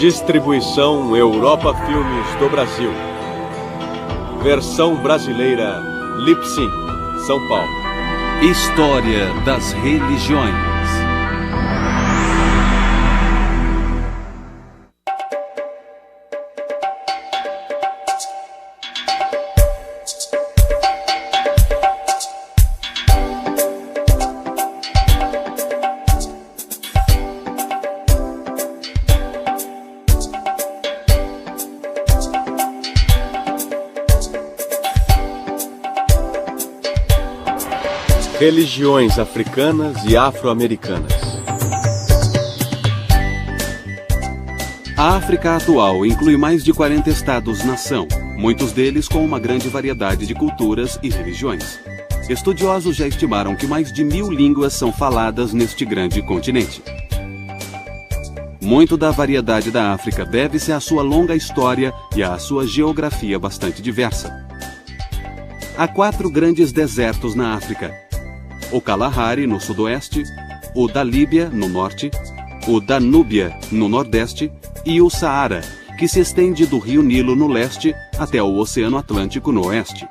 Distribuição Europa Filmes do Brasil. Versão brasileira Lipsyn, São Paulo. História das religiões. Religiões africanas e afro-americanas. A África atual inclui mais de 40 estados-nação, muitos deles com uma grande variedade de culturas e religiões. Estudiosos já estimaram que mais de 1000 línguas são faladas neste grande continente. Muito da variedade da África deve-se à sua longa história e à sua geografia bastante diversa. Há 4 grandes desertos na África: o Kalahari, no sudoeste, o da Líbia, no norte, o da Núbia, no nordeste, e o Saara, que se estende do rio Nilo, no leste, até o Oceano Atlântico, no oeste.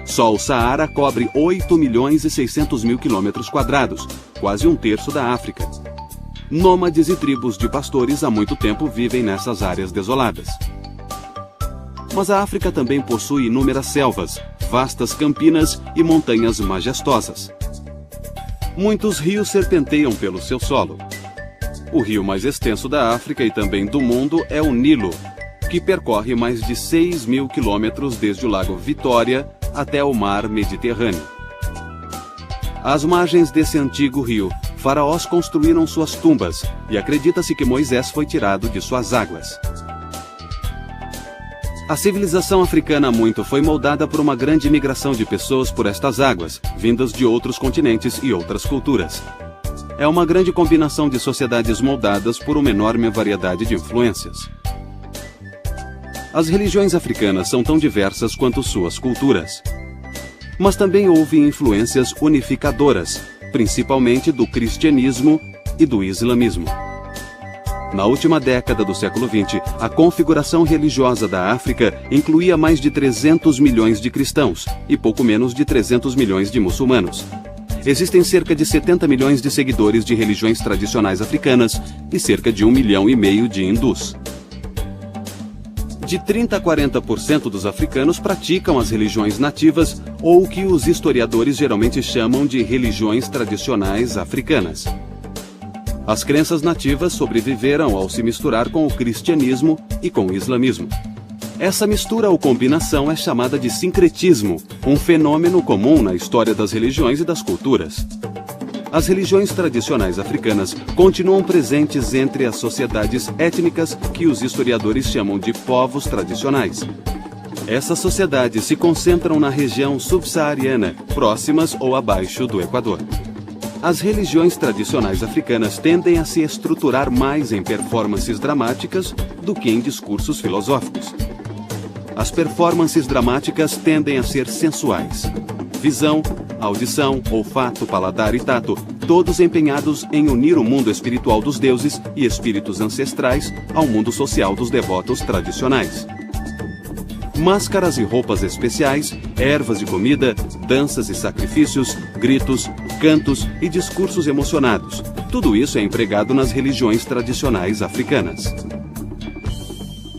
Só o Saara cobre 8.600.000 km², quase um terço da África. Nômades e tribos de pastores há muito tempo vivem nessas áreas desoladas. Mas a África também possui inúmeras selvas, vastas campinas e montanhas majestosas. Muitos rios serpenteiam pelo seu solo. O rio mais extenso da África e também do mundo é o Nilo, que percorre mais de 6.000 quilômetros desde o Lago Vitória até o Mar Mediterrâneo. Às margens desse antigo rio, faraós construíram suas tumbas e acredita-se que Moisés foi tirado de suas águas. A civilização africana muito foi moldada por uma grande migração de pessoas por estas águas, vindas de outros continentes e outras culturas. É uma grande combinação de sociedades moldadas por uma enorme variedade de influências. As religiões africanas são tão diversas quanto suas culturas. Mas também houve influências unificadoras, principalmente do cristianismo e do islamismo. Na última década do século XX, a configuração religiosa da África incluía mais de 300 milhões de cristãos e pouco menos de 300 milhões de muçulmanos. Existem cerca de 70 milhões de seguidores de religiões tradicionais africanas e cerca de 1,5 milhão de hindus. De 30% a 40% dos africanos praticam as religiões nativas ou o que os historiadores geralmente chamam de religiões tradicionais africanas. As crenças nativas sobreviveram ao se misturar com o cristianismo e com o islamismo. Essa mistura ou combinação é chamada de sincretismo, um fenômeno comum na história das religiões e das culturas. As religiões tradicionais africanas continuam presentes entre as sociedades étnicas que os historiadores chamam de povos tradicionais. Essas sociedades se concentram na região subsaariana, próximas ou abaixo do Equador. As religiões tradicionais africanas tendem a se estruturar mais em performances dramáticas do que em discursos filosóficos. As performances dramáticas tendem a ser sensuais. Visão, audição, olfato, paladar e tato, todos empenhados em unir o mundo espiritual dos deuses e espíritos ancestrais ao mundo social dos devotos tradicionais. Máscaras e roupas especiais, ervas e comida, danças e sacrifícios, gritos, cantos e discursos emocionados. Tudo isso é empregado nas religiões tradicionais africanas.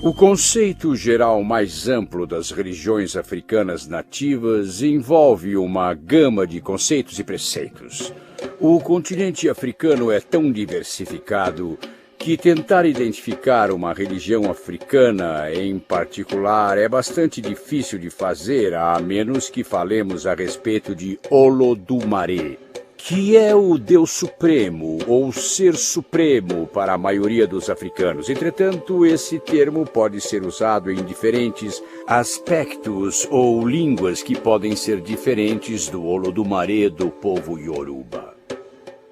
O conceito geral mais amplo das religiões africanas nativas envolve uma gama de conceitos e preceitos. O continente africano é tão diversificado que tentar identificar uma religião africana em particular é bastante difícil de fazer, a menos que falemos a respeito de Olodumare, que é o Deus Supremo ou Ser Supremo para a maioria dos africanos. Entretanto, esse termo pode ser usado em diferentes aspectos ou línguas que podem ser diferentes do Olodumare do povo Yoruba.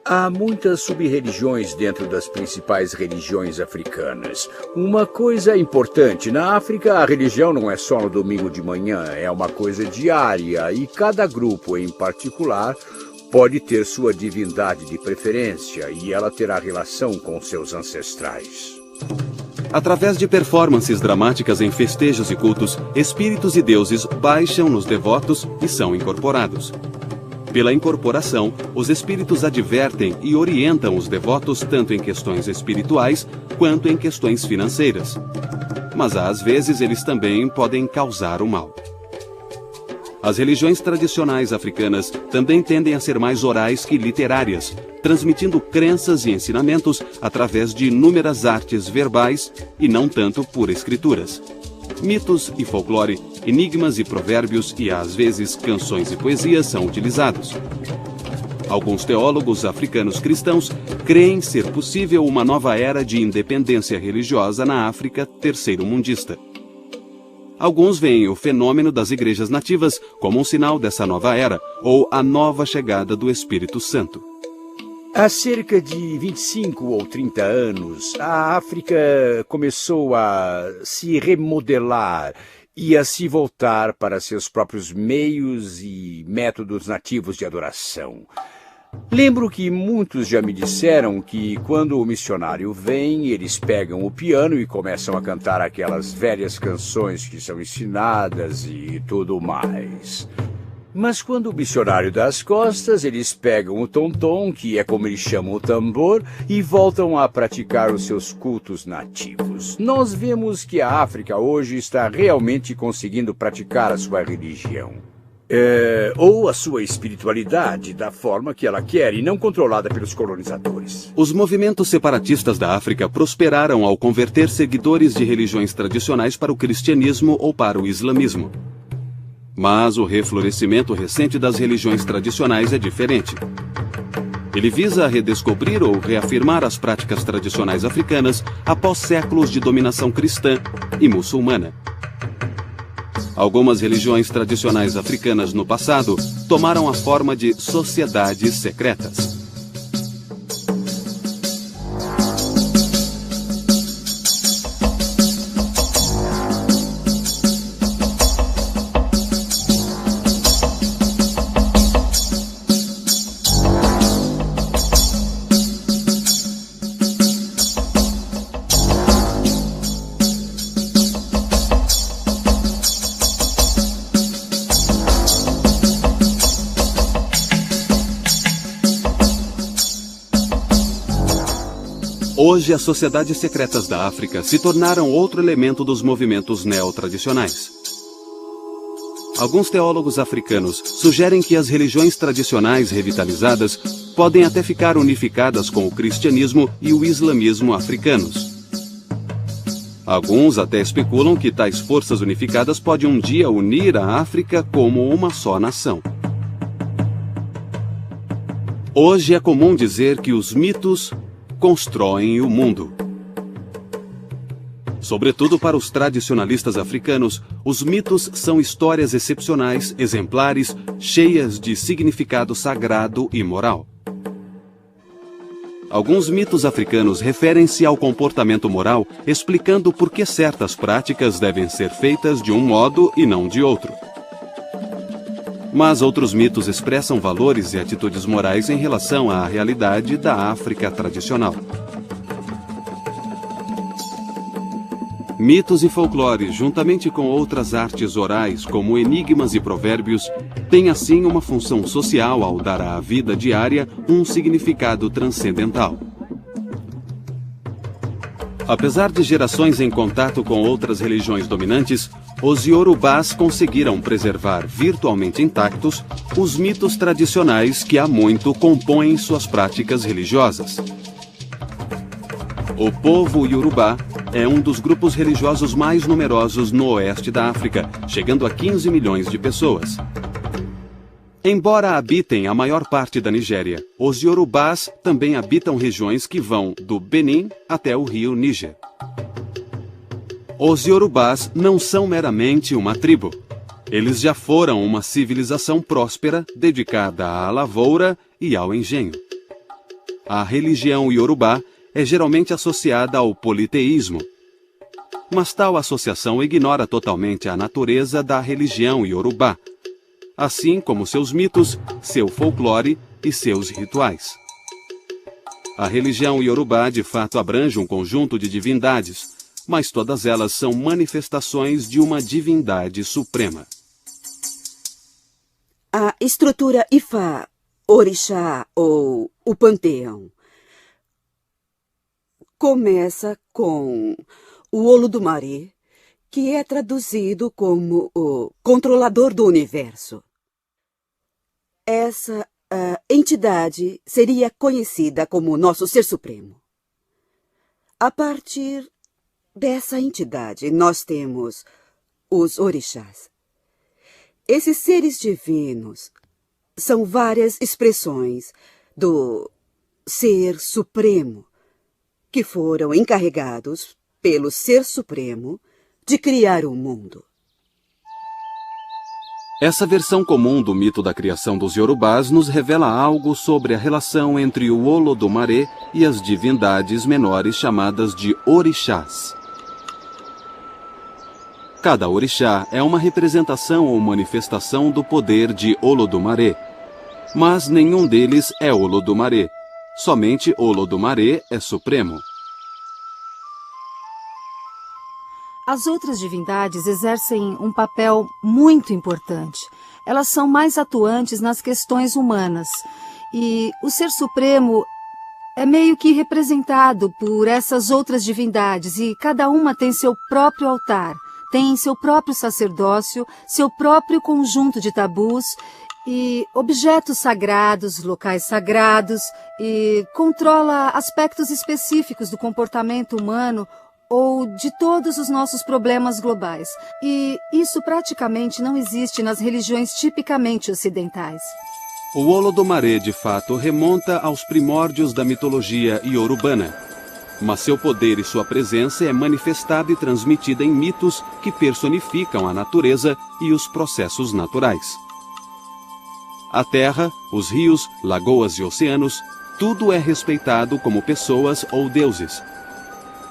Há muitas sub-religiões dentro das principais religiões africanas. Uma coisa importante, na África a religião não é só no domingo de manhã, é uma coisa diária e cada grupo em particular pode ter sua divindade de preferência e ela terá relação com seus ancestrais. Através de performances dramáticas em festejos e cultos, espíritos e deuses baixam nos devotos e são incorporados. Pela incorporação, os espíritos advertem e orientam os devotos tanto em questões espirituais quanto em questões financeiras. Mas às vezes eles também podem causar o mal. As religiões tradicionais africanas também tendem a ser mais orais que literárias, transmitindo crenças e ensinamentos através de inúmeras artes verbais e não tanto por escrituras. Mitos e folclore, enigmas e provérbios e, às vezes, canções e poesias são utilizados. Alguns teólogos africanos cristãos creem ser possível uma nova era de independência religiosa na África terceiro-mundista. Alguns veem o fenômeno das igrejas nativas como um sinal dessa nova era, ou a nova chegada do Espírito Santo. Há cerca de 25 ou 30 anos, a África começou a se remodelar e a se voltar para seus próprios meios e métodos nativos de adoração. Lembro que muitos já me disseram que quando o missionário vem, eles pegam o piano e começam a cantar aquelas velhas canções que são ensinadas e tudo mais. Mas quando o missionário dá as costas, eles pegam o tom-tom, que é como eles chamam o tambor, e voltam a praticar os seus cultos nativos. Nós vemos que a África hoje está realmente conseguindo praticar a sua religião. Ou a sua espiritualidade da forma que ela quer e não controlada pelos colonizadores. Os movimentos separatistas da África prosperaram ao converter seguidores de religiões tradicionais para o cristianismo ou para o islamismo. Mas o reflorescimento recente das religiões tradicionais é diferente. Ele visa redescobrir ou reafirmar as práticas tradicionais africanas após séculos de dominação cristã e muçulmana. Algumas religiões tradicionais africanas no passado tomaram a forma de sociedades secretas. Hoje, as sociedades secretas da África se tornaram outro elemento dos movimentos neotradicionais. Alguns teólogos africanos sugerem que as religiões tradicionais revitalizadas podem até ficar unificadas com o cristianismo e o islamismo africanos. Alguns até especulam que tais forças unificadas podem um dia unir a África como uma só nação. Hoje é comum dizer que os mitos constroem o mundo. Sobretudo para os tradicionalistas africanos, os mitos são histórias excepcionais, exemplares, cheias de significado sagrado e moral. Alguns mitos africanos referem-se ao comportamento moral, explicando por que certas práticas devem ser feitas de um modo e não de outro. Mas outros mitos expressam valores e atitudes morais em relação à realidade da África tradicional. Mitos e folclore, juntamente com outras artes orais, como enigmas e provérbios, têm assim uma função social ao dar à vida diária um significado transcendental. Apesar de gerações em contato com outras religiões dominantes, os iorubás conseguiram preservar virtualmente intactos os mitos tradicionais que há muito compõem suas práticas religiosas. O povo iorubá é um dos grupos religiosos mais numerosos no oeste da África, chegando a 15 milhões de pessoas. Embora habitem a maior parte da Nigéria, os iorubás também habitam regiões que vão do Benin até o rio Níger. Os iorubás não são meramente uma tribo. Eles já foram uma civilização próspera dedicada à lavoura e ao engenho. A religião iorubá é geralmente associada ao politeísmo. Mas tal associação ignora totalmente a natureza da religião iorubá, assim como seus mitos, seu folclore e seus rituais. A religião iorubá de fato abrange um conjunto de divindades, mas todas elas são manifestações de uma divindade suprema. A estrutura Ifá, Orixá ou o panteão começa com o Olodumare, que é traduzido como o controlador do universo. Essa entidade seria conhecida como nosso Ser Supremo. A partir dessa entidade, nós temos os orixás. Esses seres divinos são várias expressões do Ser Supremo, que foram encarregados pelo Ser Supremo de criar o mundo. Essa versão comum do mito da criação dos Yorubás nos revela algo sobre a relação entre o Olodumare e as divindades menores chamadas de orixás. Cada orixá é uma representação ou manifestação do poder de Olodumare, mas nenhum deles é Olodumare. Somente Olodumare é supremo. As outras divindades exercem um papel muito importante. Elas são mais atuantes nas questões humanas. E o Ser Supremo é meio que representado por essas outras divindades. E cada uma tem seu próprio altar, tem seu próprio sacerdócio, seu próprio conjunto de tabus e objetos sagrados, locais sagrados, e controla aspectos específicos do comportamento humano ou de todos os nossos problemas globais. E isso praticamente não existe nas religiões tipicamente ocidentais. O Olodumare, de fato, remonta aos primórdios da mitologia iorubana, mas seu poder e sua presença é manifestada e transmitida em mitos que personificam a natureza e os processos naturais. A terra, os rios, lagoas e oceanos, tudo é respeitado como pessoas ou deuses.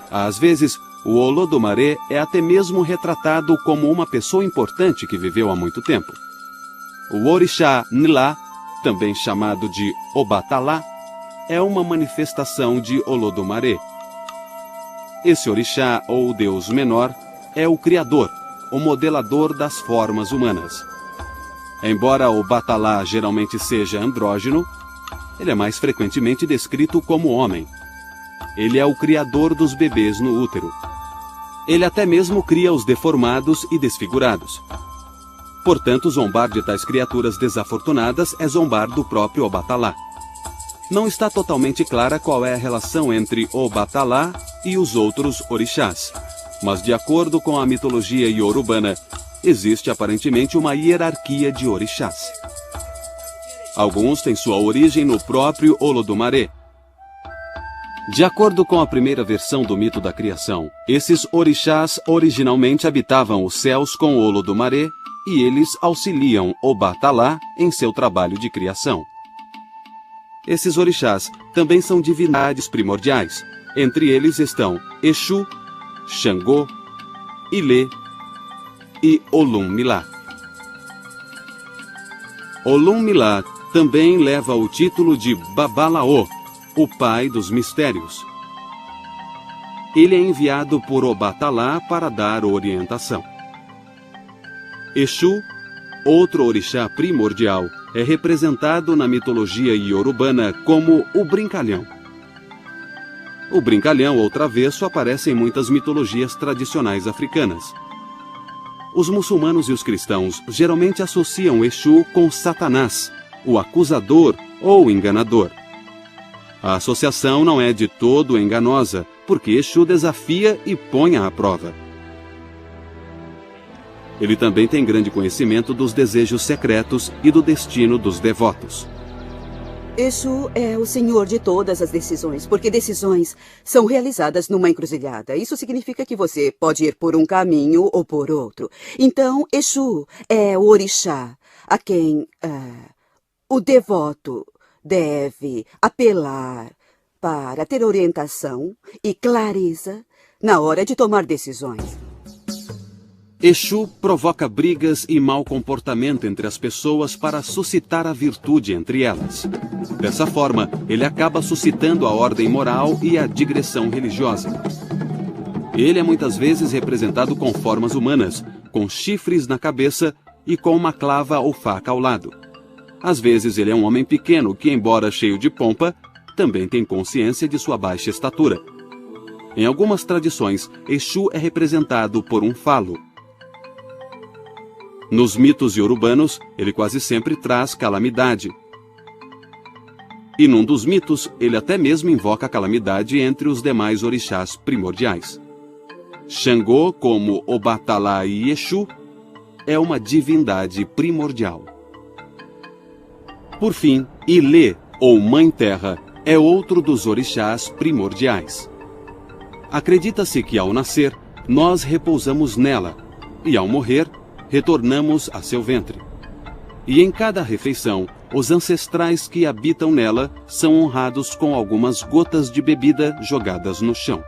Às vezes, o Olodumare é até mesmo retratado como uma pessoa importante que viveu há muito tempo. O Orixá Nlá, também chamado de Obatalá, é uma manifestação de Olodumare. Esse orixá, ou deus menor, é o criador, o modelador das formas humanas. Embora Obatalá geralmente seja andrógeno, ele é mais frequentemente descrito como homem. Ele é o criador dos bebês no útero. Ele até mesmo cria os deformados e desfigurados. Portanto, zombar de tais criaturas desafortunadas é zombar do próprio Obatalá. Não está totalmente clara qual é a relação entre Obatalá e os outros orixás, mas de acordo com a mitologia iorubana, existe aparentemente uma hierarquia de orixás. Alguns têm sua origem no próprio Olodumare. De acordo com a primeira versão do mito da criação, esses orixás originalmente habitavam os céus com Olodumare e eles auxiliam Obatalá em seu trabalho de criação. Esses orixás também são divindades primordiais. Entre eles estão Exu, Xangô, Ilê e Olum-Milá. Olum-Milá também leva o título de Babalaô, o pai dos mistérios. Ele é enviado por Obatalá para dar orientação. Exu, outro orixá primordial, é representado na mitologia iorubana como o brincalhão. O brincalhão ou travesso aparece em muitas mitologias tradicionais africanas. Os muçulmanos e os cristãos geralmente associam Exu com Satanás, o acusador ou enganador. A associação não é de todo enganosa, porque Exu desafia e põe à prova. Ele também tem grande conhecimento dos desejos secretos e do destino dos devotos. Exu é o senhor de todas as decisões, porque decisões são realizadas numa encruzilhada. Isso significa que você pode ir por um caminho ou por outro. Então, Exu é o orixá a quem o devoto deve apelar para ter orientação e clareza na hora de tomar decisões. Exu provoca brigas e mau comportamento entre as pessoas para suscitar a virtude entre elas. Dessa forma, ele acaba suscitando a ordem moral e a digressão religiosa. Ele é muitas vezes representado com formas humanas, com chifres na cabeça e com uma clava ou faca ao lado. Às vezes ele é um homem pequeno que, embora cheio de pompa, também tem consciência de sua baixa estatura. Em algumas tradições, Exu é representado por um falo. Nos mitos iorubanos, ele quase sempre traz calamidade. E num dos mitos, ele até mesmo invoca a calamidade entre os demais orixás primordiais. Xangô, como Obatalá e Exu, é uma divindade primordial. Por fim, Ilê, ou Mãe Terra, é outro dos orixás primordiais. Acredita-se que ao nascer, nós repousamos nela, e ao morrer, retornamos a seu ventre. E em cada refeição, os ancestrais que habitam nela são honrados com algumas gotas de bebida jogadas no chão.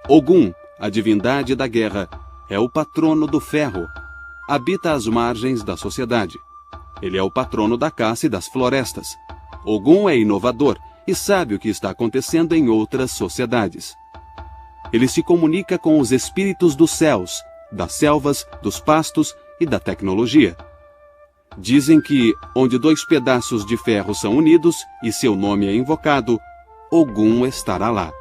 Ogum, a divindade da guerra, é o patrono do ferro. Habita às margens da sociedade. Ele é o patrono da caça e das florestas. Ogum é inovador e sabe o que está acontecendo em outras sociedades. Ele se comunica com os espíritos dos céus, das selvas, dos pastos e da tecnologia. Dizem que, onde dois pedaços de ferro são unidos e seu nome é invocado, Ogum estará lá.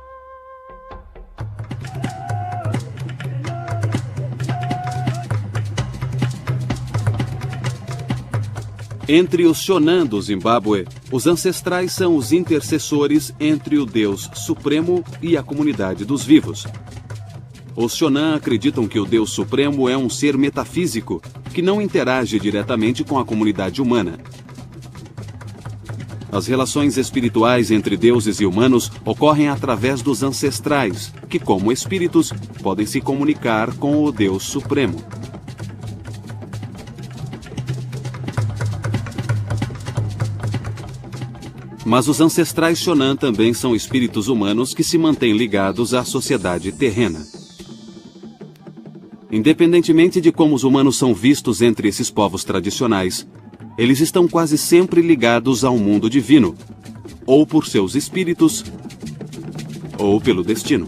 Entre os Shonan do Zimbábue, os ancestrais são os intercessores entre o Deus Supremo e a comunidade dos vivos. Os Shonan acreditam que o Deus Supremo é um ser metafísico que não interage diretamente com a comunidade humana. As relações espirituais entre deuses e humanos ocorrem através dos ancestrais, que, como espíritos, podem se comunicar com o Deus Supremo. Mas os ancestrais Shonan também são espíritos humanos que se mantêm ligados à sociedade terrena. Independentemente de como os humanos são vistos entre esses povos tradicionais, eles estão quase sempre ligados ao mundo divino, ou por seus espíritos, ou pelo destino.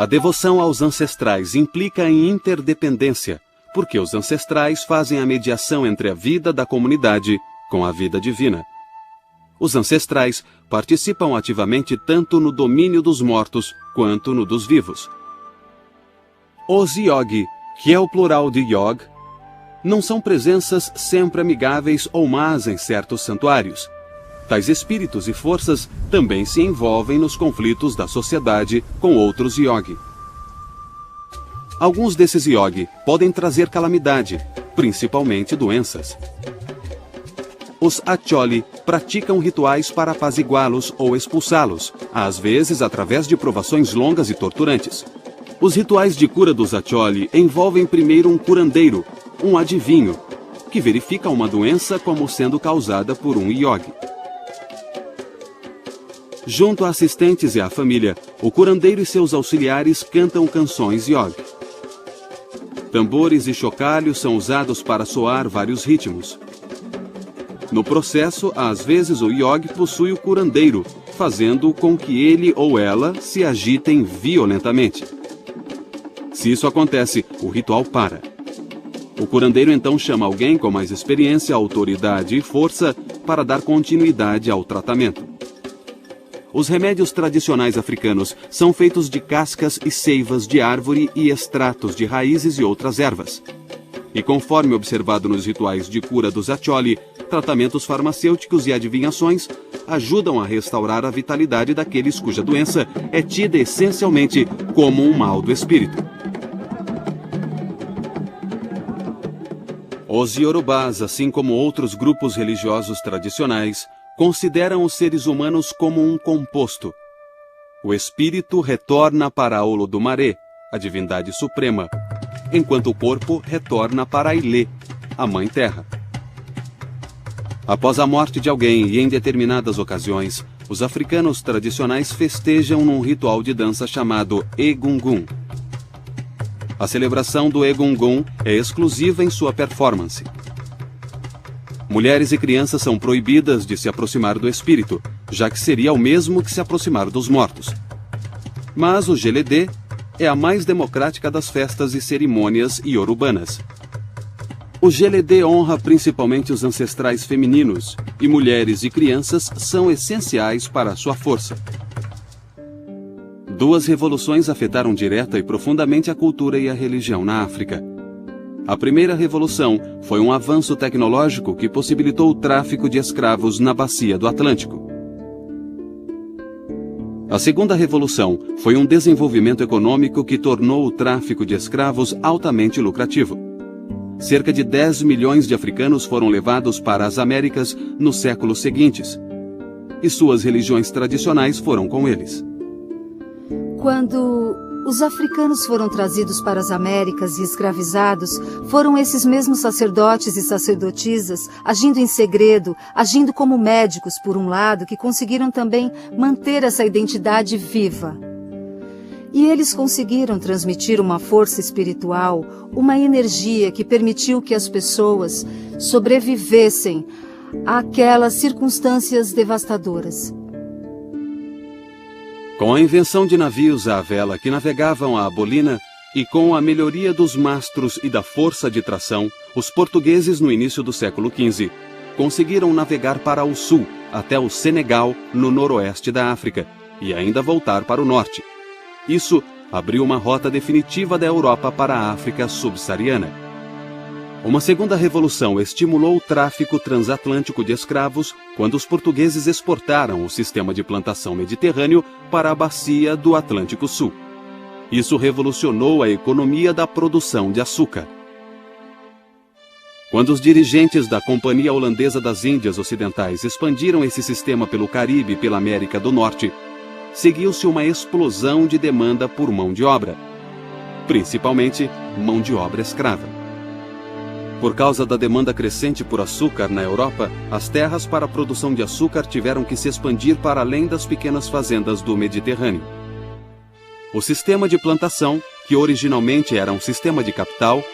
A devoção aos ancestrais implica em interdependência, porque os ancestrais fazem a mediação entre a vida da comunidade com a vida divina. Os ancestrais participam ativamente tanto no domínio dos mortos quanto no dos vivos. Os Yogi, que é o plural de Yog, não são presenças sempre amigáveis ou más em certos santuários. Tais espíritos e forças também se envolvem nos conflitos da sociedade com outros Yogi. Alguns desses Yogi podem trazer calamidade, principalmente doenças. Os Acholi praticam rituais para apaziguá-los ou expulsá-los, às vezes através de provações longas e torturantes. Os rituais de cura dos Acholi envolvem primeiro um curandeiro, um adivinho, que verifica uma doença como sendo causada por um Yogi. Junto a assistentes e à família, o curandeiro e seus auxiliares cantam canções Yogi. Tambores e chocalhos são usados para soar vários ritmos. No processo, às vezes o Yogi possui o curandeiro, fazendo com que ele ou ela se agitem violentamente. Se isso acontece, o ritual para. O curandeiro então chama alguém com mais experiência, autoridade e força para dar continuidade ao tratamento. Os remédios tradicionais africanos são feitos de cascas e seivas de árvore e extratos de raízes e outras ervas. E conforme observado nos rituais de cura dos Acholi, tratamentos farmacêuticos e adivinhações ajudam a restaurar a vitalidade daqueles cuja doença é tida essencialmente como um mal do espírito. Os Yorubás, assim como outros grupos religiosos tradicionais, consideram os seres humanos como um composto. o espírito retorna para Olodumare, a divindade suprema, enquanto o corpo retorna para Ilê, a Mãe Terra. Após a morte de alguém e em determinadas ocasiões, os africanos tradicionais festejam num ritual de dança chamado Egungun. A celebração do Egungun é exclusiva em sua performance. Mulheres e crianças são proibidas de se aproximar do espírito, já que seria o mesmo que se aproximar dos mortos. Mas o Geledê é a mais democrática das festas e cerimônias iorubanas. O Geledê honra principalmente os ancestrais femininos, e mulheres e crianças são essenciais para a sua força. Duas revoluções afetaram direta e profundamente a cultura e a religião na África. A primeira revolução foi um avanço tecnológico que possibilitou o tráfico de escravos na bacia do Atlântico. A segunda revolução foi um desenvolvimento econômico que tornou o tráfico de escravos altamente lucrativo. Cerca de 10 milhões de africanos foram levados para as Américas nos séculos seguintes, e suas religiões tradicionais foram com eles. Quando os africanos foram trazidos para as Américas e escravizados, foram esses mesmos sacerdotes e sacerdotisas, agindo em segredo, agindo como médicos, por um lado, que conseguiram também manter essa identidade viva. E eles conseguiram transmitir uma força espiritual, uma energia que permitiu que as pessoas sobrevivessem àquelas circunstâncias devastadoras. Com a invenção de navios à vela que navegavam a Abolina e com a melhoria dos mastros e da força de tração, os portugueses no início do século XV conseguiram navegar para o sul, até o Senegal, no noroeste da África, e ainda voltar para o norte. Isso abriu uma rota definitiva da Europa para a África subsaariana. Uma segunda revolução estimulou o tráfico transatlântico de escravos quando os portugueses exportaram o sistema de plantação mediterrâneo para a bacia do Atlântico Sul. Isso revolucionou a economia da produção de açúcar. Quando os dirigentes da Companhia Holandesa das Índias Ocidentais expandiram esse sistema pelo Caribe e pela América do Norte, seguiu-se uma explosão de demanda por mão de obra, principalmente mão de obra escrava. Por causa da demanda crescente por açúcar na Europa, as terras para a produção de açúcar tiveram que se expandir para além das pequenas fazendas do Mediterrâneo. O sistema de plantação, que originalmente era um sistema de capital,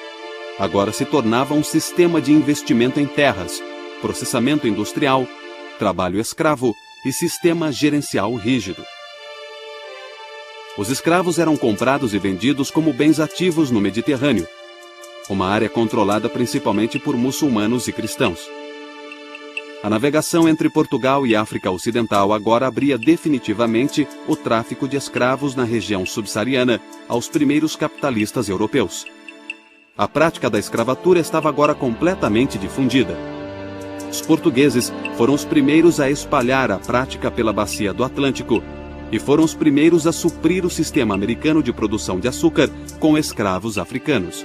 agora se tornava um sistema de investimento em terras, processamento industrial, trabalho escravo e sistema gerencial rígido. Os escravos eram comprados e vendidos como bens ativos no Mediterrâneo, uma área controlada principalmente por muçulmanos e cristãos. A navegação entre Portugal e África Ocidental agora abria definitivamente o tráfico de escravos na região subsaariana aos primeiros capitalistas europeus. A prática da escravatura estava agora completamente difundida. Os portugueses foram os primeiros a espalhar a prática pela bacia do Atlântico e foram os primeiros a suprir o sistema americano de produção de açúcar com escravos africanos.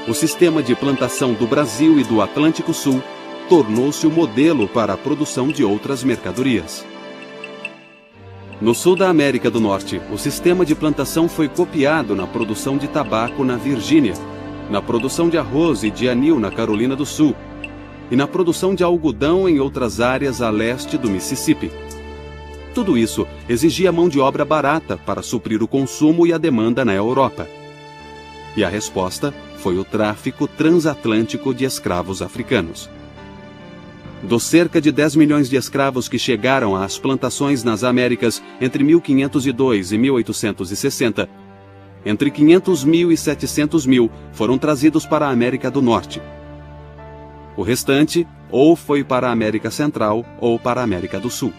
O sistema de plantação do Brasil e do Atlântico Sul tornou-se o modelo para a produção de outras mercadorias. No sul da América do Norte, o sistema de plantação foi copiado na produção de tabaco na Virgínia, na produção de arroz e de anil na Carolina do Sul e na produção de algodão em outras áreas a leste do Mississippi. Tudo isso exigia mão de obra barata para suprir o consumo e a demanda na Europa. E a resposta foi o tráfico transatlântico de escravos africanos. Dos cerca de 10 milhões de escravos que chegaram às plantações nas Américas entre 1502 e 1860, entre 500 mil e 700 mil foram trazidos para a América do Norte. O restante ou foi para a América Central ou para a América do Sul.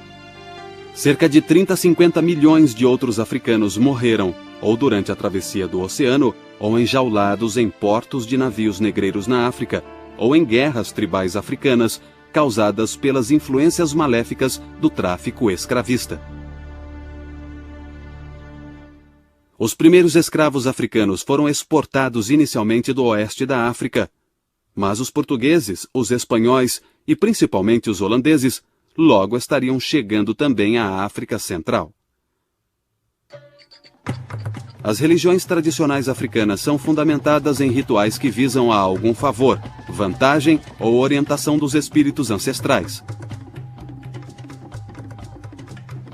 Cerca de 30 a 50 milhões de outros africanos morreram ou durante a travessia do oceano ou enjaulados em portos de navios negreiros na África ou em guerras tribais africanas causadas pelas influências maléficas do tráfico escravista. Os primeiros escravos africanos foram exportados inicialmente do oeste da África, mas os portugueses, os espanhóis e principalmente os holandeses logo estariam chegando também à África Central. As religiões tradicionais africanas são fundamentadas em rituais que visam a algum favor, vantagem ou orientação dos espíritos ancestrais.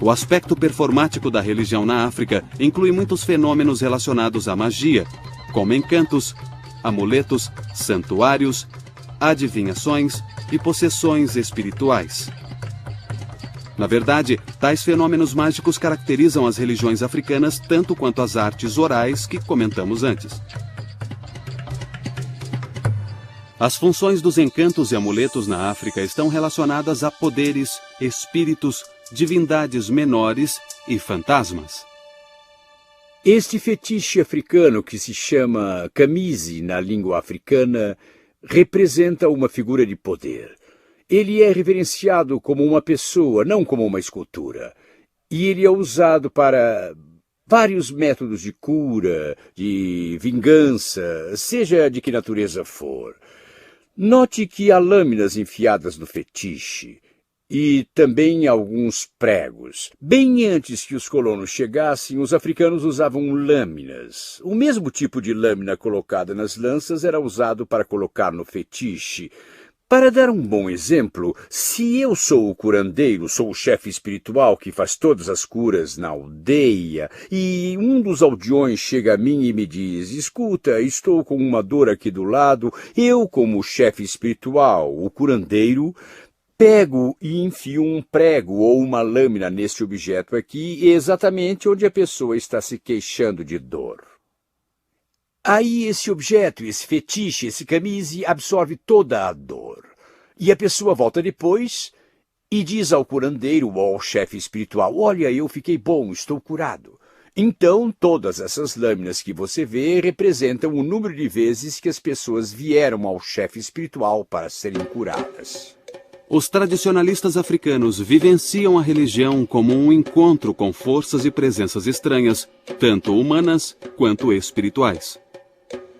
O aspecto performático da religião na África inclui muitos fenômenos relacionados à magia, como encantos, amuletos, santuários, adivinhações e possessões espirituais. Na verdade, tais fenômenos mágicos caracterizam as religiões africanas tanto quanto as artes orais que comentamos antes. As funções dos encantos e amuletos na África estão relacionadas a poderes, espíritos, divindades menores e fantasmas. Este fetiche africano, que se chama camise na língua africana, representa uma figura de poder. Ele é reverenciado como uma pessoa, não como uma escultura. E ele é usado para vários métodos de cura, de vingança, seja de que natureza for. Note que há lâminas enfiadas no fetiche e também alguns pregos. Bem antes que os colonos chegassem, os africanos usavam lâminas. O mesmo tipo de lâmina colocada nas lanças era usado para colocar no fetiche. Para dar um bom exemplo, se eu sou o curandeiro, sou o chefe espiritual que faz todas as curas na aldeia, e um dos aldeões chega a mim e me diz: escuta, estou com uma dor aqui do lado, eu, como chefe espiritual, o curandeiro, pego e enfio um prego ou uma lâmina neste objeto aqui, exatamente onde a pessoa está se queixando de dor. Aí esse objeto, esse fetiche, esse camise absorve toda a dor. E a pessoa volta depois e diz ao curandeiro ou ao chefe espiritual: olha, eu fiquei bom, estou curado. Então, todas essas lâminas que você vê representam o número de vezes que as pessoas vieram ao chefe espiritual para serem curadas. Os tradicionalistas africanos vivenciam a religião como um encontro com forças e presenças estranhas, tanto humanas quanto espirituais.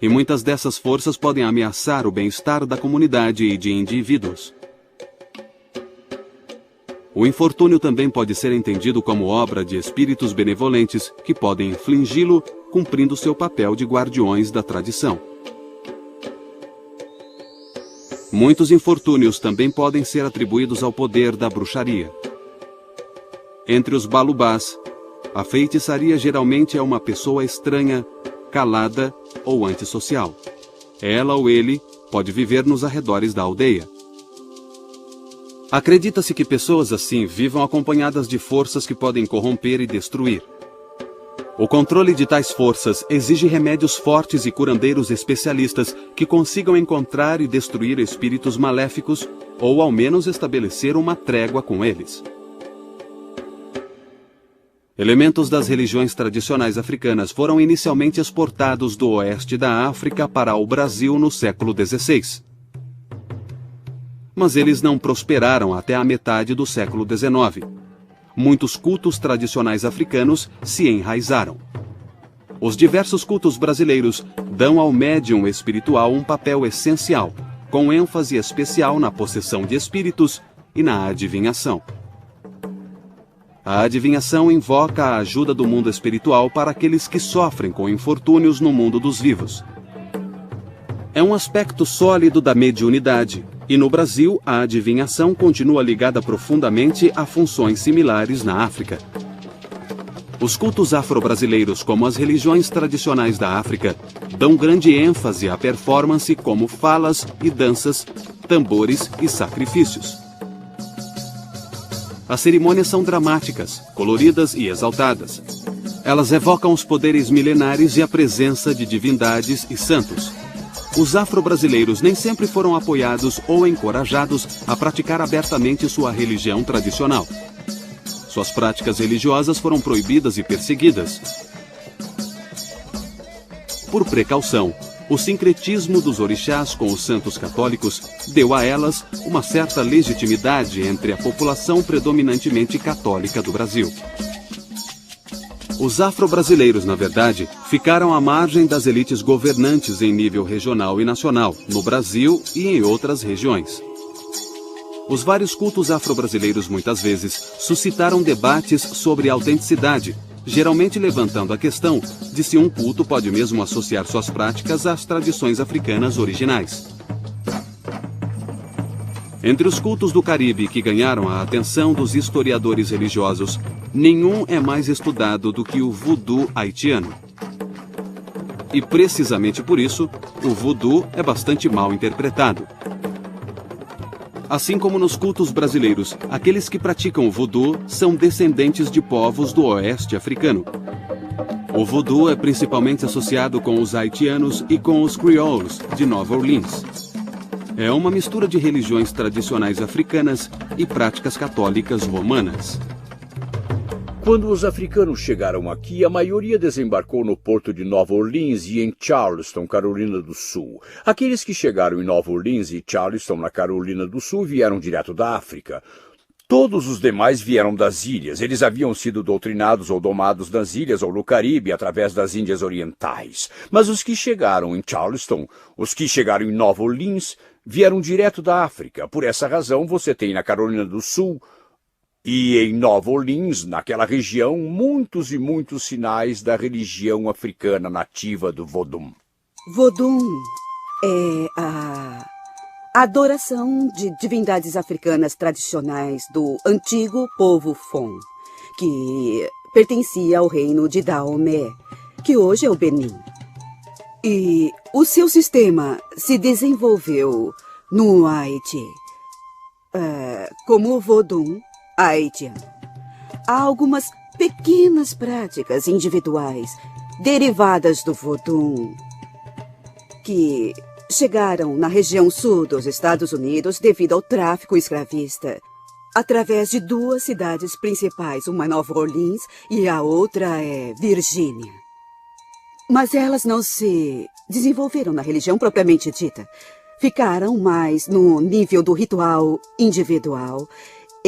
E muitas dessas forças podem ameaçar o bem-estar da comunidade e de indivíduos. O infortúnio também pode ser entendido como obra de espíritos benevolentes que podem infligi-lo, cumprindo seu papel de guardiões da tradição. Muitos infortúnios também podem ser atribuídos ao poder da bruxaria. Entre os balubás, a feitiçaria geralmente é uma pessoa estranha, calada ou antissocial. Ela ou ele pode viver nos arredores da aldeia. Acredita-se que pessoas assim vivam acompanhadas de forças que podem corromper e destruir. O controle de tais forças exige remédios fortes e curandeiros especialistas que consigam encontrar e destruir espíritos maléficos ou ao menos estabelecer uma trégua com eles. Elementos das religiões tradicionais africanas foram inicialmente exportados do oeste da África para o Brasil no século XVI. Mas eles não prosperaram até a metade do século XIX. Muitos cultos tradicionais africanos se enraizaram. Os diversos cultos brasileiros dão ao médium espiritual um papel essencial, com ênfase especial na possessão de espíritos e na adivinhação. A adivinhação invoca a ajuda do mundo espiritual para aqueles que sofrem com infortúnios no mundo dos vivos. É um aspecto sólido da mediunidade, e no Brasil a adivinhação continua ligada profundamente a funções similares na África. Os cultos afro-brasileiros, como as religiões tradicionais da África, dão grande ênfase à performance como falas e danças, tambores e sacrifícios. As cerimônias são dramáticas, coloridas e exaltadas. Elas evocam os poderes milenares e a presença de divindades e santos. Os afro-brasileiros nem sempre foram apoiados ou encorajados a praticar abertamente sua religião tradicional. Suas práticas religiosas foram proibidas e perseguidas. Por precaução, o sincretismo dos orixás com os santos católicos deu a elas uma certa legitimidade entre a população predominantemente católica do Brasil. Os afro-brasileiros, na verdade, ficaram à margem das elites governantes em nível regional e nacional, no Brasil e em outras regiões. Os vários cultos afro-brasileiros muitas vezes suscitaram debates sobre a autenticidade, geralmente levantando a questão de se um culto pode mesmo associar suas práticas às tradições africanas originais. Entre os cultos do Caribe que ganharam a atenção dos historiadores religiosos, nenhum é mais estudado do que o voodoo haitiano. E precisamente por isso, o voodoo é bastante mal interpretado. Assim como nos cultos brasileiros, aqueles que praticam o voodoo são descendentes de povos do oeste africano. O voodoo é principalmente associado com os haitianos e com os crioulos de Nova Orleans. É uma mistura de religiões tradicionais africanas e práticas católicas romanas. Quando os africanos chegaram aqui, a maioria desembarcou no porto de Nova Orleans e em Charleston, Carolina do Sul. Aqueles que chegaram em Nova Orleans e Charleston, na Carolina do Sul, vieram direto da África. Todos os demais vieram das ilhas. Eles haviam sido doutrinados ou domados nas ilhas ou no Caribe através das Índias Orientais. Mas os que chegaram em Charleston, os que chegaram em Nova Orleans, vieram direto da África. Por essa razão, você tem na Carolina do Sul e em Nova Orleans, naquela região, muitos e muitos sinais da religião africana nativa do Vodum. Vodum é a adoração de divindades africanas tradicionais do antigo povo Fon, que pertencia ao reino de Dahomey, que hoje é o Benin. E o seu sistema se desenvolveu no Haiti, como o Vodum haitiano. Há algumas pequenas práticas individuais derivadas do Vodum que chegaram na região sul dos Estados Unidos devido ao tráfico escravista, através de duas cidades principais, uma Nova Orleans e a outra é Virgínia. Mas elas não se desenvolveram na religião propriamente dita. Ficaram mais no nível do ritual individual,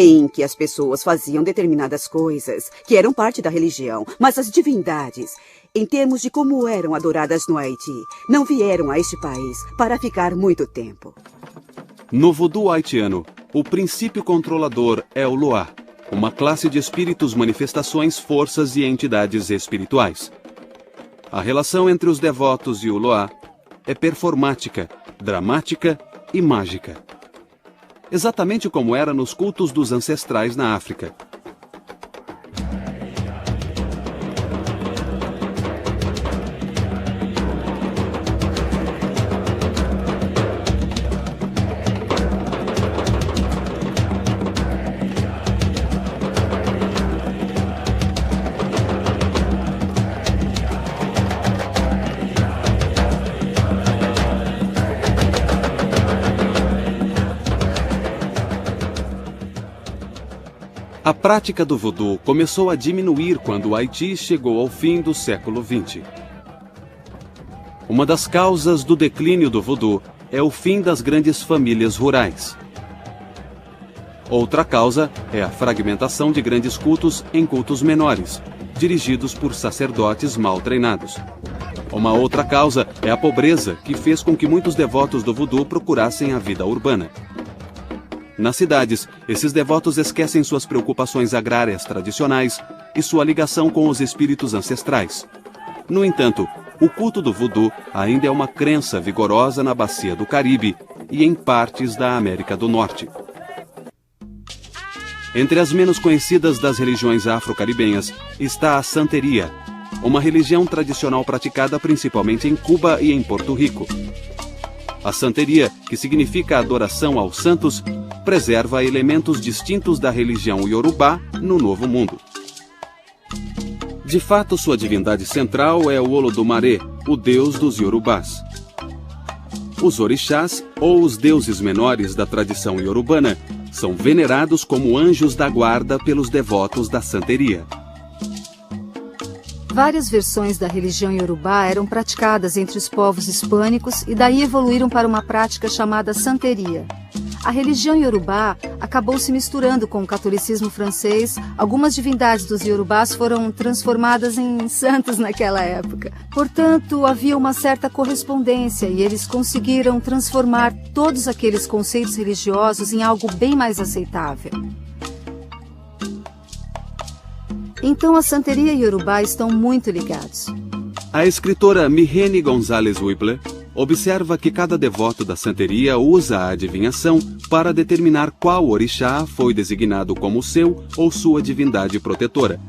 em que as pessoas faziam determinadas coisas que eram parte da religião, mas as divindades, em termos de como eram adoradas no Haiti, não vieram a este país para ficar muito tempo. No voodoo haitiano, o princípio controlador é o Loa, uma classe de espíritos, manifestações, forças e entidades espirituais. A relação entre os devotos e o Loa é performática, dramática e mágica. Exatamente como era nos cultos dos ancestrais na África. A prática do voodoo começou a diminuir quando o Haiti chegou ao fim do século XX. Uma das causas do declínio do voodoo é o fim das grandes famílias rurais. Outra causa é a fragmentação de grandes cultos em cultos menores, dirigidos por sacerdotes mal treinados. Uma outra causa é a pobreza, que fez com que muitos devotos do voodoo procurassem a vida urbana. Nas cidades, esses devotos esquecem suas preocupações agrárias tradicionais e sua ligação com os espíritos ancestrais. No entanto, o culto do voodoo ainda é uma crença vigorosa na bacia do Caribe e em partes da América do Norte. Entre as menos conhecidas das religiões afro-caribenhas está a santeria, uma religião tradicional praticada principalmente em Cuba e em Porto Rico. A santeria, que significa adoração aos santos, preserva elementos distintos da religião iorubá no Novo Mundo. De fato, sua divindade central é o Olodumare, o deus dos iorubás. Os orixás, ou os deuses menores da tradição iorubana, são venerados como anjos da guarda pelos devotos da santeria. Várias versões da religião iorubá eram praticadas entre os povos hispânicos e daí evoluíram para uma prática chamada santeria. A religião iorubá acabou se misturando com o catolicismo francês. Algumas divindades dos iorubás foram transformadas em santos naquela época. Portanto, havia uma certa correspondência e eles conseguiram transformar todos aqueles conceitos religiosos em algo bem mais aceitável. Então a santeria e Yorubá estão muito ligados. A escritora Mihene Gonzalez Whipler observa que cada devoto da santeria usa a adivinhação para determinar qual orixá foi designado como seu ou sua divindade protetora.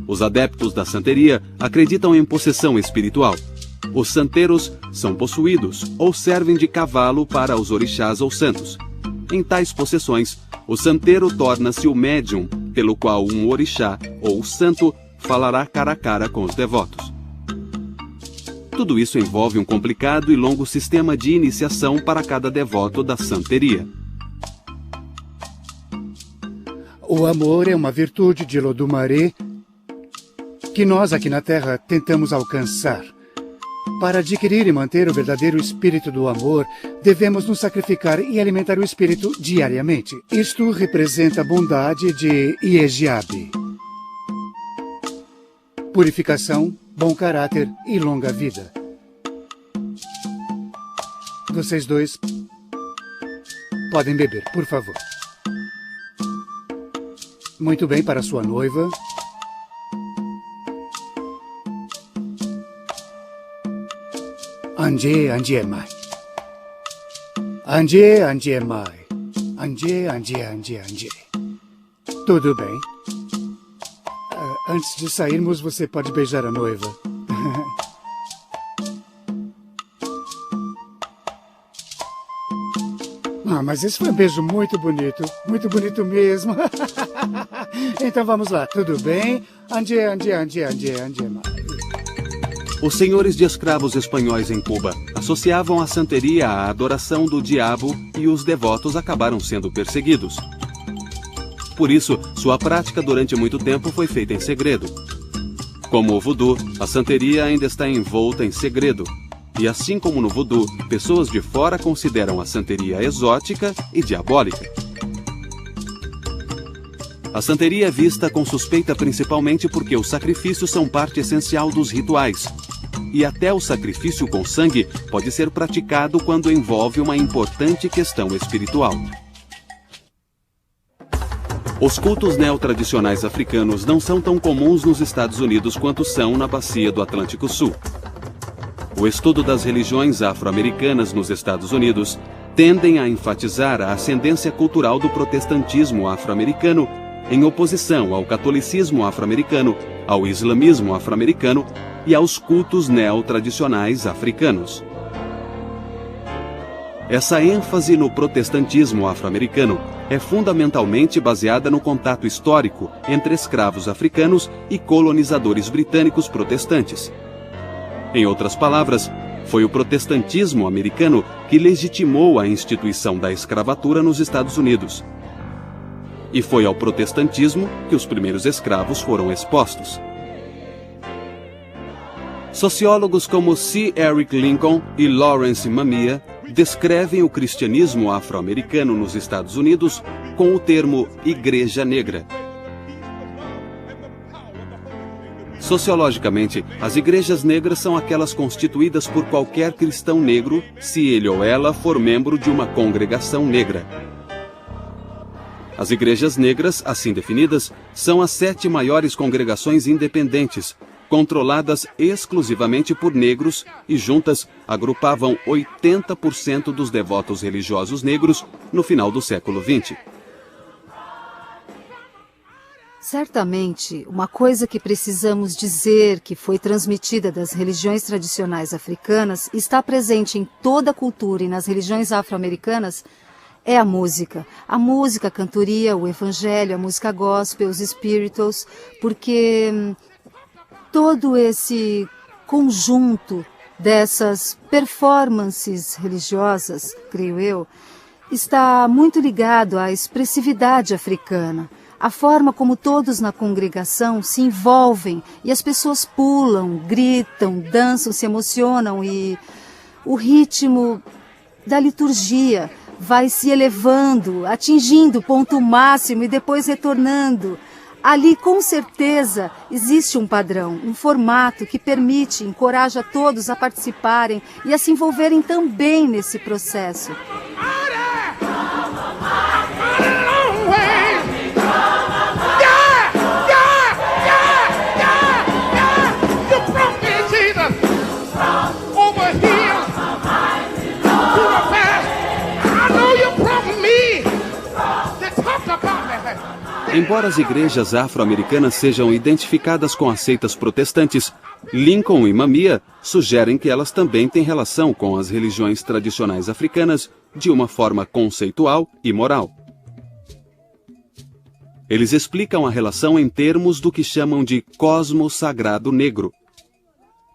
Os adeptos da santeria acreditam em possessão espiritual. Os santeiros são possuídos ou servem de cavalo para os orixás ou santos. Em tais possessões, o santeiro torna-se o médium pelo qual um orixá ou santo falará cara a cara com os devotos. Tudo isso envolve um complicado e longo sistema de iniciação para cada devoto da santeria. O amor é uma virtude de Lodumaré que nós aqui na Terra tentamos alcançar. Para adquirir e manter o verdadeiro espírito do amor, devemos nos sacrificar e alimentar o espírito diariamente. Isto representa a bondade de Iejiabe. Purificação, bom caráter e longa vida. Vocês dois podem beber, por favor. Muito bem, para sua noiva. Anje, Anje Mai. Anje, Anje Mai. Anje, Anje, Anje, Anje. Tudo bem. Antes de sairmos, você pode beijar a noiva. Mas esse foi um beijo muito bonito mesmo. Então vamos lá, tudo bem? Anje, Anje, Anje, Anje, Anje Mai. Os senhores de escravos espanhóis em Cuba associavam a santeria à adoração do diabo e os devotos acabaram sendo perseguidos. Por isso, sua prática durante muito tempo foi feita em segredo. Como o voodoo, a santeria ainda está envolta em segredo. E assim como no voodoo, pessoas de fora consideram a santeria exótica e diabólica. A santeria é vista com suspeita principalmente porque os sacrifícios são parte essencial dos rituais. E até o sacrifício com sangue pode ser praticado quando envolve uma importante questão espiritual. Os cultos neotradicionais africanos não são tão comuns nos Estados Unidos quanto são na bacia do Atlântico Sul. O estudo das religiões afro-americanas nos Estados Unidos tendem a enfatizar a ascendência cultural do protestantismo afro-americano em oposição ao catolicismo afro-americano, ao islamismo afro-americano e aos cultos neotradicionais africanos. Essa ênfase no protestantismo afro-americano é fundamentalmente baseada no contato histórico entre escravos africanos e colonizadores britânicos protestantes. Em outras palavras, foi o protestantismo americano que legitimou a instituição da escravatura nos Estados Unidos. E foi ao protestantismo que os primeiros escravos foram expostos. Sociólogos como C. Eric Lincoln e Lawrence Mamiya descrevem o cristianismo afro-americano nos Estados Unidos com o termo Igreja Negra. Sociologicamente, as igrejas negras são aquelas constituídas por qualquer cristão negro, se ele ou ela for membro de uma congregação negra. As igrejas negras, assim definidas, são as 7 maiores congregações independentes, controladas exclusivamente por negros e juntas agrupavam 80% dos devotos religiosos negros no final do século XX. Certamente, uma coisa que precisamos dizer que foi transmitida das religiões tradicionais africanas está presente em toda a cultura e nas religiões afro-americanas é a música. A música, a cantoria, o evangelho, a música gospel, os spirituals, porque todo esse conjunto dessas performances religiosas, creio eu, está muito ligado à expressividade africana. A forma como todos na congregação se envolvem e as pessoas pulam, gritam, dançam, se emocionam e o ritmo da liturgia vai se elevando, atingindo o ponto máximo e depois retornando. Ali, com certeza, existe um padrão, um formato que permite, encoraja todos a participarem e a se envolverem também nesse processo. Embora as igrejas afro-americanas sejam identificadas com as seitas protestantes, Lincoln e Mamiya sugerem que elas também têm relação com as religiões tradicionais africanas de uma forma conceitual e moral. Eles explicam a relação em termos do que chamam de cosmos sagrado negro,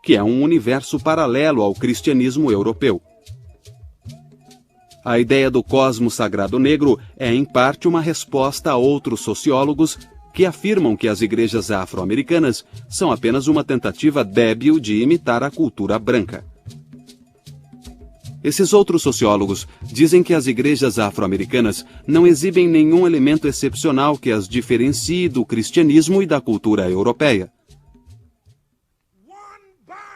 que é um universo paralelo ao cristianismo europeu. A ideia do cosmos sagrado negro é, em parte, uma resposta a outros sociólogos que afirmam que as igrejas afro-americanas são apenas uma tentativa débil de imitar a cultura branca. Esses outros sociólogos dizem que as igrejas afro-americanas não exibem nenhum elemento excepcional que as diferencie do cristianismo e da cultura europeia.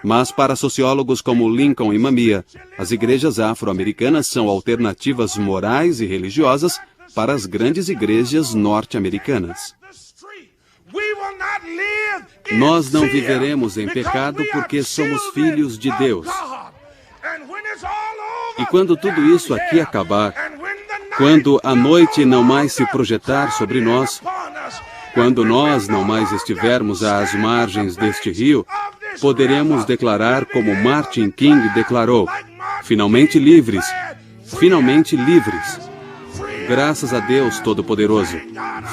Mas para sociólogos como Lincoln e Mamiya, as igrejas afro-americanas são alternativas morais e religiosas para as grandes igrejas norte-americanas. Nós não viveremos em pecado porque somos filhos de Deus. E quando tudo isso aqui acabar, quando a noite não mais se projetar sobre nós, quando nós não mais estivermos às margens deste rio, poderemos declarar como Martin King declarou: finalmente livres, finalmente livres. Graças a Deus Todo-Poderoso,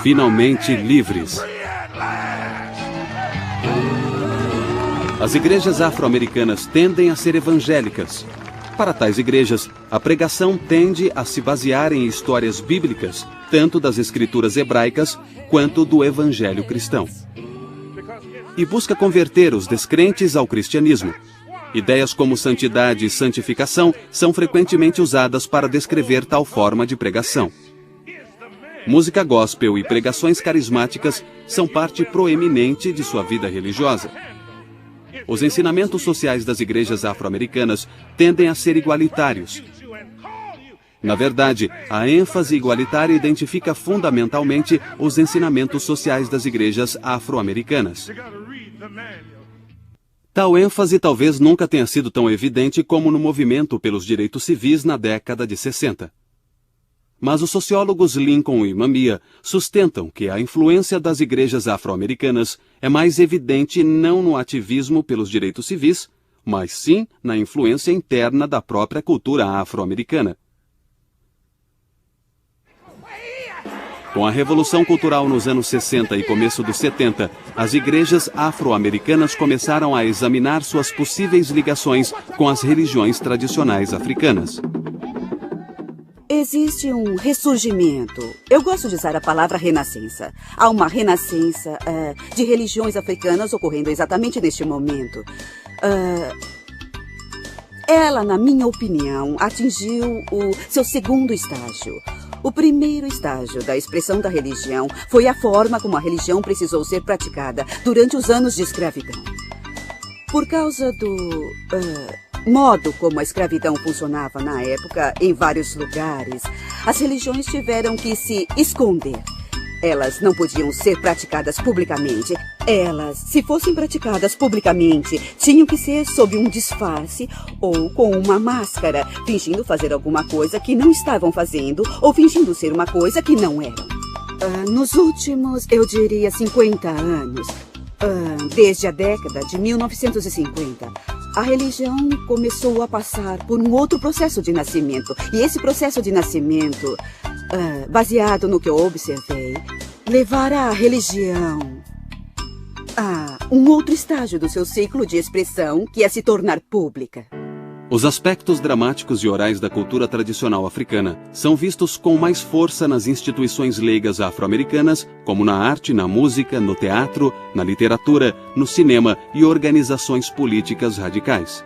finalmente livres. As igrejas afro-americanas tendem a ser evangélicas. Para tais igrejas, a pregação tende a se basear em histórias bíblicas, tanto das escrituras hebraicas quanto do evangelho cristão. E busca converter os descrentes ao cristianismo. Ideias como santidade e santificação são frequentemente usadas para descrever tal forma de pregação. Música gospel e pregações carismáticas são parte proeminente de sua vida religiosa. Os ensinamentos sociais das igrejas afro-americanas tendem a ser igualitários. Na verdade, a ênfase igualitária identifica fundamentalmente os ensinamentos sociais das igrejas afro-americanas. Tal ênfase talvez nunca tenha sido tão evidente como no movimento pelos direitos civis na década de 60. Mas os sociólogos Lincoln e Mamiya sustentam que a influência das igrejas afro-americanas é mais evidente não no ativismo pelos direitos civis, mas sim na influência interna da própria cultura afro-americana. Com a Revolução Cultural nos anos 60 e começo dos 70, as igrejas afro-americanas começaram a examinar suas possíveis ligações com as religiões tradicionais africanas. Existe um ressurgimento. Eu gosto de usar a palavra renascença. Há uma renascença de religiões africanas ocorrendo exatamente neste momento. Ela, na minha opinião, atingiu o seu segundo estágio. O primeiro estágio da expressão da religião foi a forma como a religião precisou ser praticada durante os anos de escravidão. Por causa do modo como a escravidão funcionava na época em vários lugares, as religiões tiveram que se esconder. Elas não podiam ser praticadas publicamente. Elas, se fossem praticadas publicamente, tinham que ser sob um disfarce ou com uma máscara, fingindo fazer alguma coisa que não estavam fazendo ou fingindo ser uma coisa que não eram. Nos últimos, eu diria, 50 anos, desde a década de 1950, a religião começou a passar por um outro processo de nascimento. E esse processo de nascimento, baseado no que eu observei, levará a religião a um outro estágio do seu ciclo de expressão, que é se tornar pública. Os aspectos dramáticos e orais da cultura tradicional africana são vistos com mais força nas instituições leigas afro-americanas, como na arte, na música, no teatro, na literatura, no cinema e organizações políticas radicais.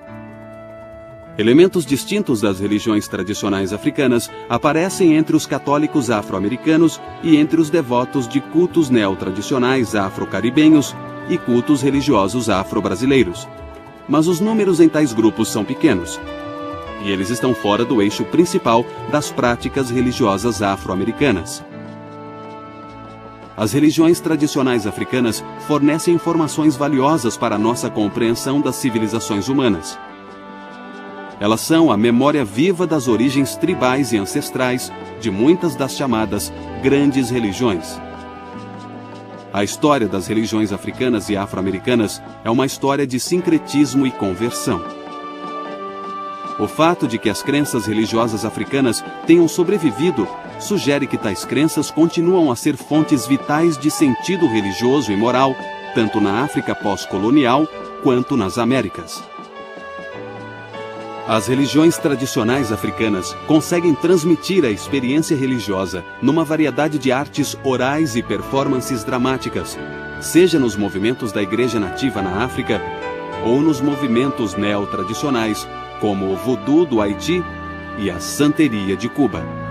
Elementos distintos das religiões tradicionais africanas aparecem entre os católicos afro-americanos e entre os devotos de cultos neotradicionais afro-caribenhos e cultos religiosos afro-brasileiros. Mas os números em tais grupos são pequenos, e eles estão fora do eixo principal das práticas religiosas afro-americanas. As religiões tradicionais africanas fornecem informações valiosas para a nossa compreensão das civilizações humanas. Elas são a memória viva das origens tribais e ancestrais de muitas das chamadas grandes religiões. A história das religiões africanas e afro-americanas é uma história de sincretismo e conversão. O fato de que as crenças religiosas africanas tenham sobrevivido sugere que tais crenças continuam a ser fontes vitais de sentido religioso e moral, tanto na África pós-colonial quanto nas Américas. As religiões tradicionais africanas conseguem transmitir a experiência religiosa numa variedade de artes orais e performances dramáticas, seja nos movimentos da Igreja Nativa na África ou nos movimentos neotradicionais, como o Voodoo do Haiti e a Santeria de Cuba.